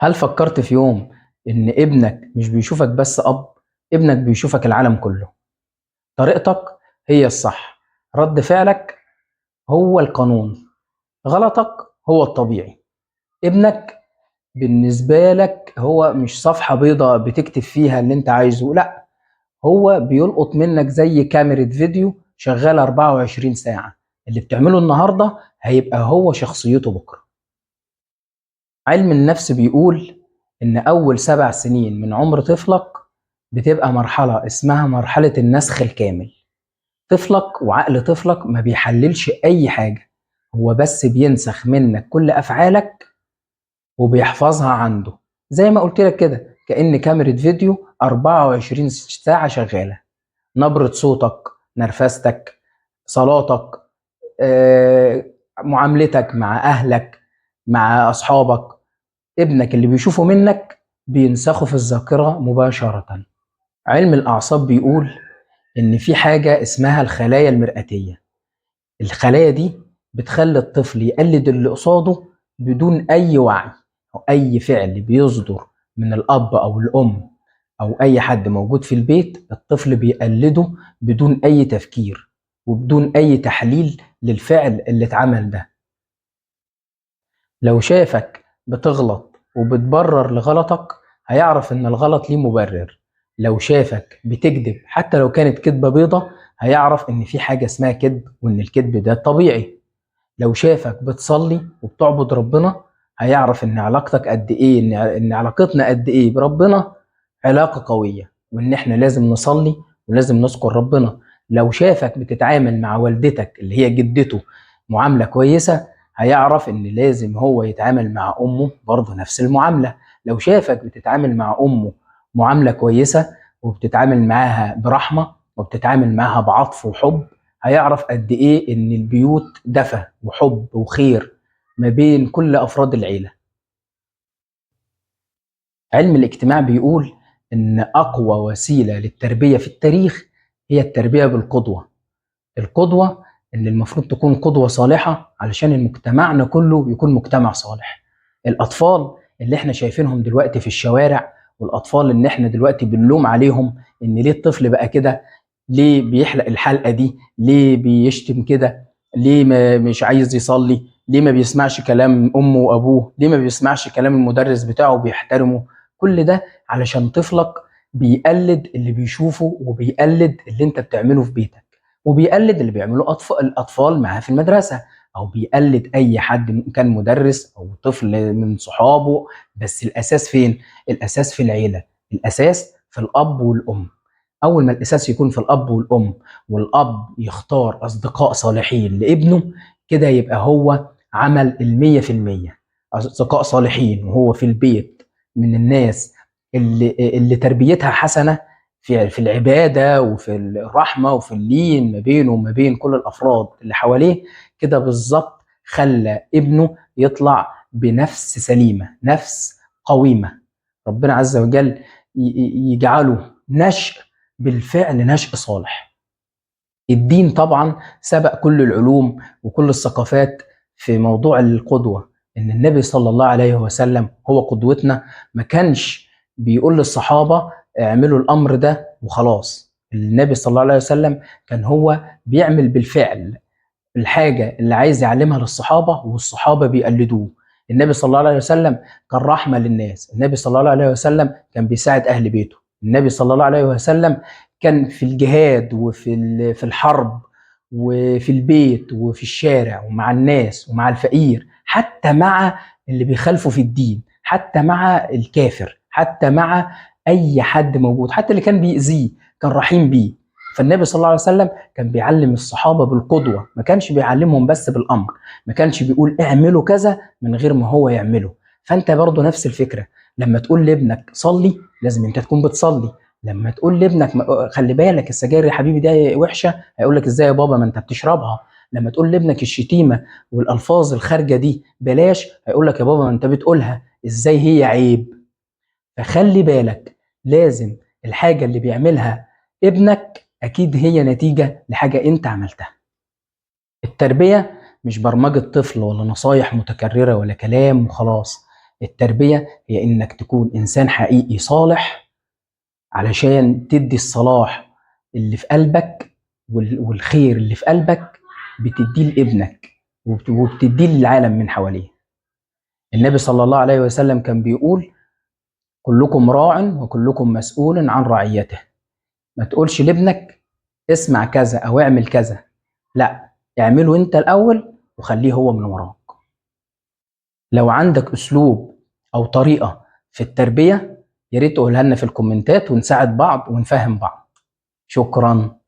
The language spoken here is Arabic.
هل فكرت في يوم إن ابنك مش بيشوفك بس أب؟ ابنك بيشوفك العالم كله. طريقتك هي الصح، رد فعلك هو القانون، غلطك هو الطبيعي. ابنك بالنسبة لك هو مش صفحة بيضاء بتكتب فيها اللي انت عايزه، لا، هو بيلقط منك زي كاميرا فيديو شغالة 24 ساعة. اللي بتعمله النهاردة هيبقى هو شخصيته بكرة. علم النفس بيقول إن أول 7 سنين من عمر طفلك بتبقى مرحلة اسمها مرحلة النسخ الكامل. طفلك وعقل طفلك ما بيحللش أي حاجة، هو بس بينسخ منك كل أفعالك وبيحفظها عنده. زي ما قلت لك كده، كأن كاميرا فيديو 24 ساعة شغالة. نبرة صوتك، نرفستك، صلاتك، آه، معاملتك مع أهلك، مع أصحابك، ابنك اللي بيشوفه منك بينسخه في الذاكرة مباشرة. علم الأعصاب بيقول إن في حاجة اسمها الخلايا المرآتية. الخلايا دي بتخلي الطفل يقلد اللي قصاده بدون أي وعي، أو أي فعل بيصدر من الأب أو الأم أو أي حد موجود في البيت الطفل بيقلده بدون أي تفكير وبدون أي تحليل للفعل اللي اتعمل ده. لو شافك بتغلط وبتبرر لغلطك هيعرف ان الغلط ليه مبرر. لو شافك بتكذب حتى لو كانت كذبة بيضة هيعرف ان في حاجة اسمها كذب وان الكذب ده طبيعي. لو شافك بتصلي وبتعبد ربنا هيعرف ان علاقتك قد ايه، ان علاقتنا قد ايه بربنا علاقة قوية، وان احنا لازم نصلي ولازم نذكر ربنا. لو شافك بتتعامل مع والدتك اللي هي جدته معاملة كويسة هيعرف ان لازم هو يتعامل مع امه برضه نفس المعاملة. لو شافك بتتعامل مع امه معاملة كويسة وبتتعامل معاها برحمة وبتتعامل معاها بعطف وحب هيعرف قد ايه ان البيوت دفى وحب وخير ما بين كل افراد العيله. علم الاجتماع بيقول ان اقوى وسيله للتربيه في التاريخ هي التربيه بالقدوه. القدوه ان المفروض تكون قدوه صالحه علشان مجتمعنا كله يكون مجتمع صالح. الاطفال اللي احنا شايفينهم دلوقتي في الشوارع، والاطفال اللي احنا دلوقتي بنلوم عليهم ان ليه الطفل بقى كده، ليه بيحلق الحلقه دي، ليه بيشتم كده، ليه ما مش عايز يصلي، ليه ما بيسمعش كلام امه وابوه، ليه ما بيسمعش كلام المدرس بتاعه وبيحترمه. كل ده علشان طفلك بيقلد اللي بيشوفه وبيقلد اللي انت بتعمله في بيتك وبيقلد اللي بيعمله الاطفال معاه في المدرسه، او بيقلد اي حد كان مدرس او طفل من صحابه. بس الاساس فين؟ الاساس في العيله، الاساس في الاب والام. اول ما الاساس يكون في الاب والام والاب يختار اصدقاء صالحين لابنه كده يبقى هو عمل 100%. اصدقاء صالحين وهو في البيت من الناس اللي تربيتها حسنه في العباده وفي الرحمه وفي اللين ما بينه وما بين كل الافراد اللي حواليه. كده بالظبط خلى ابنه يطلع بنفس سليمه، نفس قويمه. ربنا عز وجل يجعله نشء بالفعل، نشء صالح. الدين طبعا سبق كل العلوم وكل الثقافات في موضوع القدوة. إن النبي صلى الله عليه وسلم هو قدوتنا. ما كانش بيقول للصحابة اعملوا الأمر ده وخلاص. النبي صلى الله عليه وسلم كان هو بيعمل بالفعل الحاجة اللي عايز يعلمها للصحابة والصحابة بيقلدوه. النبي صلى الله عليه وسلم كان رحمة للناس. النبي صلى الله عليه وسلم كان بيساعد أهل بيته. النبي صلى الله عليه وسلم كان في الجهاد وفي في الحرب وفي البيت وفي الشارع ومع الناس ومع الفقير، حتى مع اللي بيخالفوا في الدين، حتى مع الكافر، حتى مع أي حد موجود، حتى اللي كان بيأذيه كان رحيم بيه. فالنبي صلى الله عليه وسلم كان بيعلم الصحابة بالقدوة، ما كانش بيعلمهم بس بالأمر، ما كانش بيقول اعملوا كذا من غير ما هو يعمله. فأنت برضو نفس الفكرة، لما تقول لابنك صلي لازم أنت تكون بتصلي. لما تقول لابنك خلي بالك السجاير يا حبيبي ده وحشة، هيقول لك ازاي يا بابا ما انت بتشربها. لما تقول لابنك الشتيمة والألفاظ الخارجة دي بلاش، هيقول لك يا بابا ما انت بتقولها ازاي هي عيب. فخلي بالك، لازم الحاجة اللي بيعملها ابنك أكيد هي نتيجة لحاجة أنت عملتها. التربية مش برمجة طفل ولا نصايح متكررة ولا كلام وخلاص. التربية هي إنك تكون إنسان حقيقي صالح، علشان تدي الصلاح اللي في قلبك والخير اللي في قلبك بتديه لابنك وبتديه للعالم من حواليه. النبي صلى الله عليه وسلم كان بيقول: كلكم راع وكلكم مسؤول عن رعيته. ما تقولش لابنك اسمع كذا أو اعمل كذا، لا، اعمله أنت الأول وخليه هو من وراك. لو عندك أسلوب أو طريقة في التربية، يا ريت تقولها لنا في الكومنتات ونساعد بعض ونفهم بعض. شكرا.